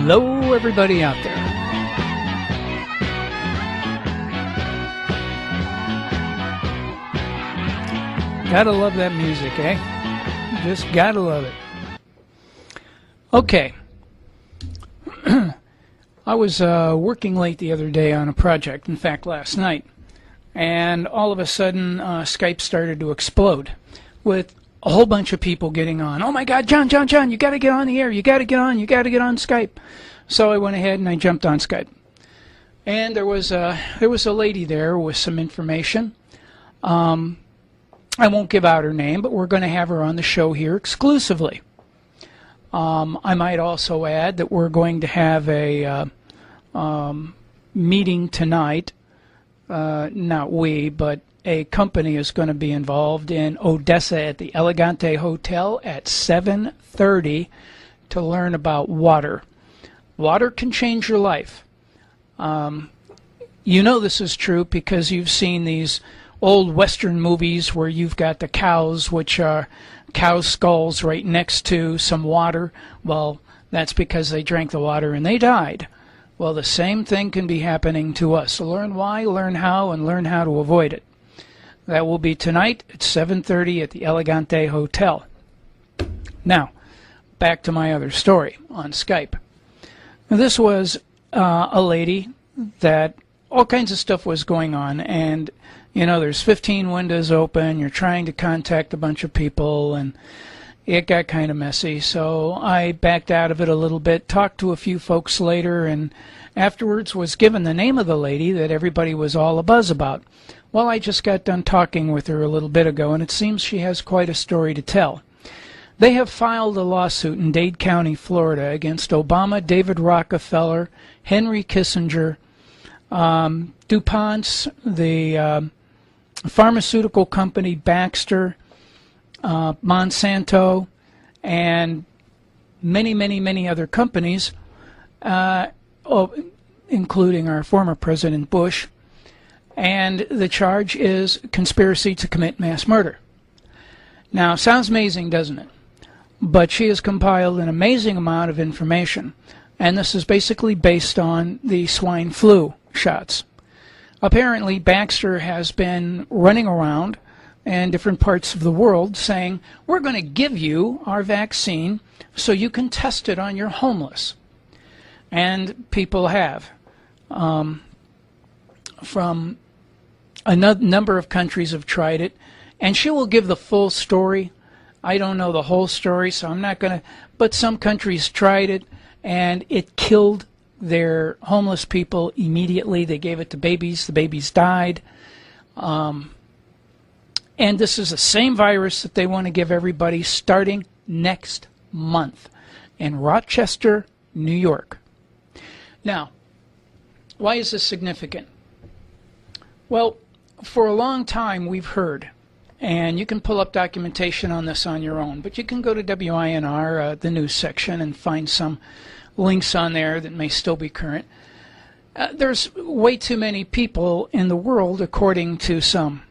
Hello, everybody out there. Gotta love that music, eh? Just gotta love it. Okay. I was working late the other day on a project, in fact last night, and all of a sudden Skype started to explode with a whole bunch of people getting on. Oh my God, John, you gotta get on the air, you gotta get on Skype. So I went ahead and I jumped on Skype. And there was a lady there with some information. I won't give out her name, but we're going to have her on the show here exclusively. I might also add that we're going to have a meeting tonight. Not we, but a company is going to be involved in Odessa at the Elegante Hotel at 7:30 to learn about water. Water can change your life. You know this is true because you've seen these old Western movies where you've got the cows, which are cow skulls right next to some water. Well, that's because they drank the water and they died. Well, the same thing can be happening to us. So learn why, learn how, and learn how to avoid it. That will be tonight at 7:30 at the Elegante Hotel. Now, back to my other story on Skype. Now, this was a lady that all kinds of stuff was going on, and you know, there's 15 windows open, you're trying to contact a bunch of people, and it got kind of messy. So I backed out of it a little bit, talked to a few folks later, and afterwards was given the name of the lady that everybody was all abuzz about. Well, I just got done talking with her a little bit ago, and it seems she has quite a story to tell. They have filed a lawsuit in Dade County, Florida, against Obama, David Rockefeller, Henry Kissinger, DuPont's, the pharmaceutical company Baxter, Monsanto, and many other companies, including our former President Bush. And the charge is conspiracy to commit mass murder. Now, sounds amazing, doesn't it? But she has compiled an amazing amount of information, and this is basically based on the swine flu shots. Apparently, Baxter has been running around in different parts of the world saying, we're going to give you our vaccine so you can test it on your homeless. And people have. From a number of countries have tried it, and she will give the full story. I don't know the whole story, so I'm not going to, but some countries tried it, and it killed their homeless people immediately. They gave it to babies. The babies died. And this is the same virus that they want to give everybody starting next month in Rochester, New York. Now, why is this significant? Well, for a long time we've heard, and you can pull up documentation on this on your own, but you can go to WINR, the news section, and find some links on there that may still be current. There's way too many people in the world, according to some.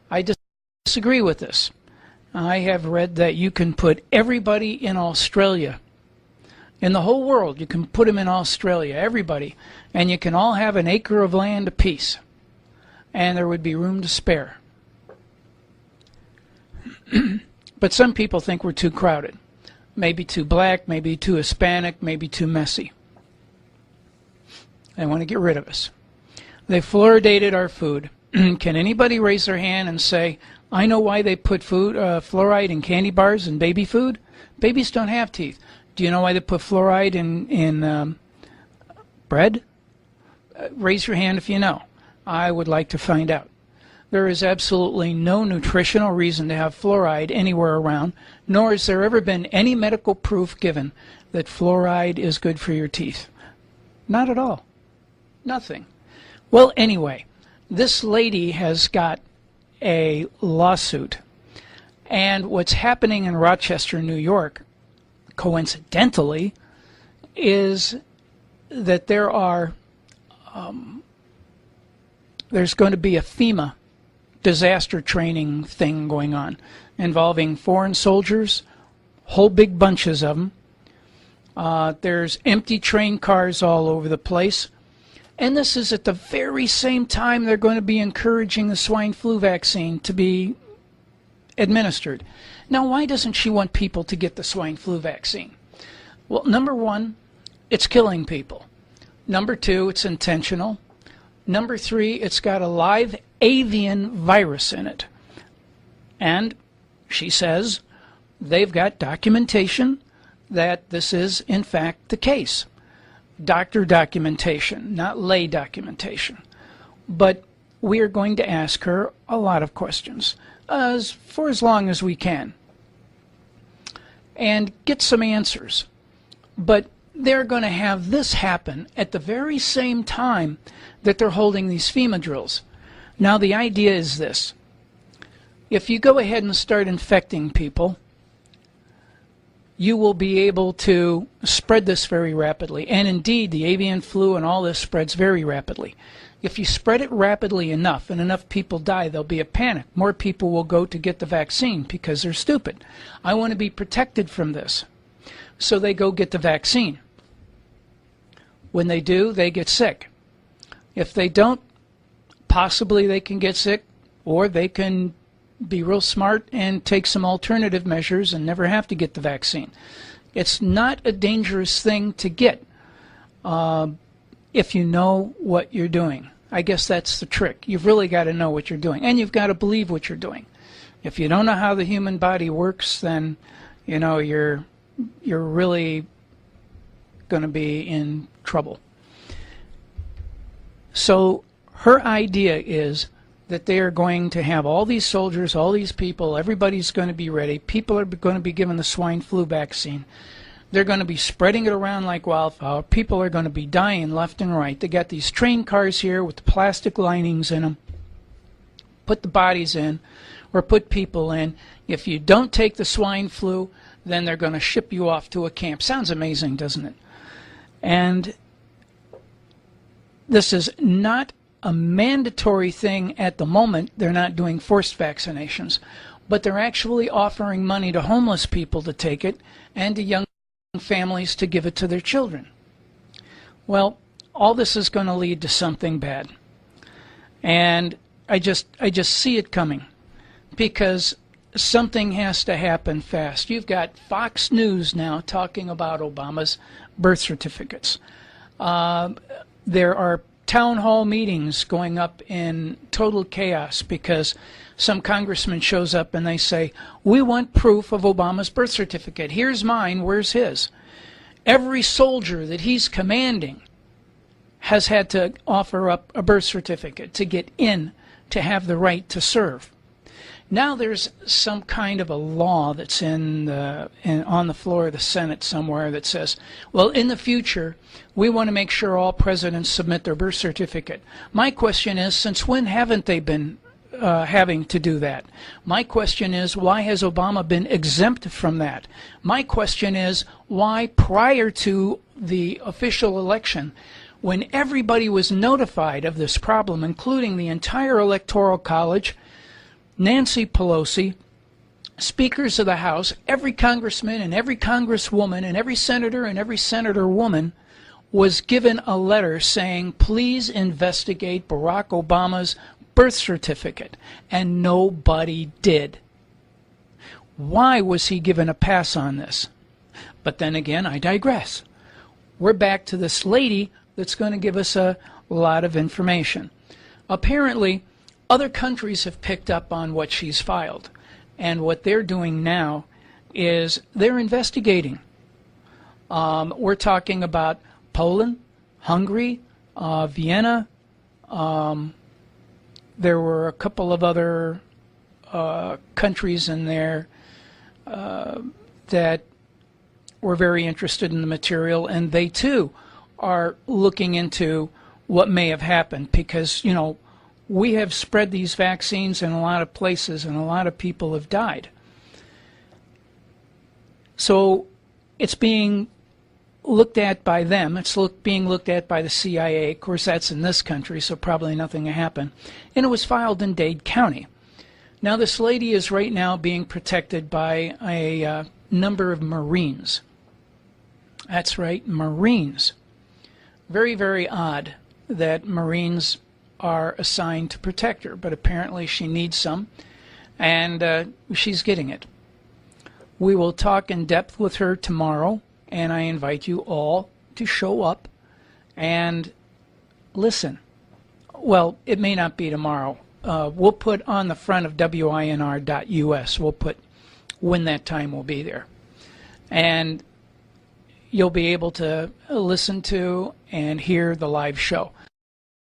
I disagree with this. I have read that you can put everybody in Australia, in the whole world, you can put them in Australia, everybody, and you can all have an acre of land apiece, and there would be room to spare. But some people think we're too crowded. Maybe too black, maybe too Hispanic, maybe too messy. They want to get rid of us. They fluoridated our food. Can anybody raise their hand and say, I know why they put fluoride in candy bars and baby food? Babies don't have teeth. Do you know why they put fluoride in bread? Raise your hand if you know. I would like to find out. There is absolutely no nutritional reason to have fluoride anywhere around, nor has there ever been any medical proof given that fluoride is good for your teeth. Not at all. Nothing. Well, anyway, this lady has got a lawsuit, and what's happening in Rochester, New York, coincidentally, is that there's going to be a FEMA disaster training thing going on involving foreign soldiers, whole big bunches of them, There's empty train cars all over the place. And this is at the very same time they're going to be encouraging the swine flu vaccine to be administered. Now, why doesn't she want people to get the swine flu vaccine? Well, number one, it's killing people. Number two, it's intentional. Number three, it's got a live avian virus in it. And she says they've got documentation that this is, in fact, the case. Doctor documentation, not lay documentation. But we are going to ask her a lot of questions for as long as we can and get some answers. But they're going to have this happen at the very same time that they're holding these FEMA drills. Now, the idea is this. If you go ahead and start infecting people, you will be able to spread this very rapidly. And indeed, the avian flu and all this spreads very rapidly. If you spread it rapidly enough and enough people die, there'll be a panic. More people will go to get the vaccine because they're stupid. I want to be protected from this. So they go get the vaccine. When they do, they get sick. If they don't, possibly they can get sick, or they can be real smart and take some alternative measures and never have to get the vaccine. It's not a dangerous thing to get if you know what you're doing. I guess that's the trick. You've really got to know what you're doing, and you've got to believe what you're doing. If you don't know how the human body works, then you know you're really going to be in trouble. So her idea is that they are going to have all these soldiers, all these people, everybody's going to be ready. People are going to be given the swine flu vaccine. They're going to be spreading it around like wildfire. People are going to be dying left and right. They got these train cars here with the plastic linings in them. Put the bodies in or put people in. If you don't take the swine flu, then they're going to ship you off to a camp. Sounds amazing, doesn't it? And this is not a mandatory thing at the moment. They're not doing forced vaccinations, but they're actually offering money to homeless people to take it and to young families to give it to their children. Well, all this is going to lead to something bad. And I just see it coming, because something has to happen fast. You've got Fox News now talking about Obama's birth certificates. There are town hall meetings going up in total chaos because some congressman shows up and they say, we want proof of Obama's birth certificate. Here's mine, where's his? Every soldier that he's commanding has had to offer up a birth certificate to get in, to have the right to serve. Now there's some kind of a law that's on the floor of the Senate somewhere that says, well, in the future, we want to make sure all presidents submit their birth certificate. My question is, since when haven't they been having to do that? My question is, why has Obama been exempt from that? My question is, why prior to the official election, when everybody was notified of this problem, including the entire Electoral College, Nancy Pelosi, speakers of the House, every congressman and every congresswoman and every senator and every senatorwoman was given a letter saying, please investigate Barack Obama's birth certificate, and nobody did. Why was he given a pass on this? But then again, I digress. We're back to this lady that's going to give us a lot of information. Apparently, other countries have picked up on what she's filed, and what they're doing now is they're investigating. We're talking about Poland, Hungary, Vienna. There were a couple of other countries in there that were very interested in the material, and they too are looking into what may have happened, because, you know, we have spread these vaccines in a lot of places and a lot of people have died. So it's being looked at by them. It's being looked at by the CIA. Of course, that's in this country, so probably nothing will happen. And it was filed in Dade County. Now, this lady is right now being protected by a number of Marines. That's right, Marines. Very, very odd that Marines are assigned to protect her, but apparently she needs some, and she's getting it. We will talk in depth with her tomorrow, and I invite you all to show up and listen. Well, it may not be tomorrow. We'll put on the front of winr.us, we'll put when that time will be there. And you'll be able to listen to and hear the live show.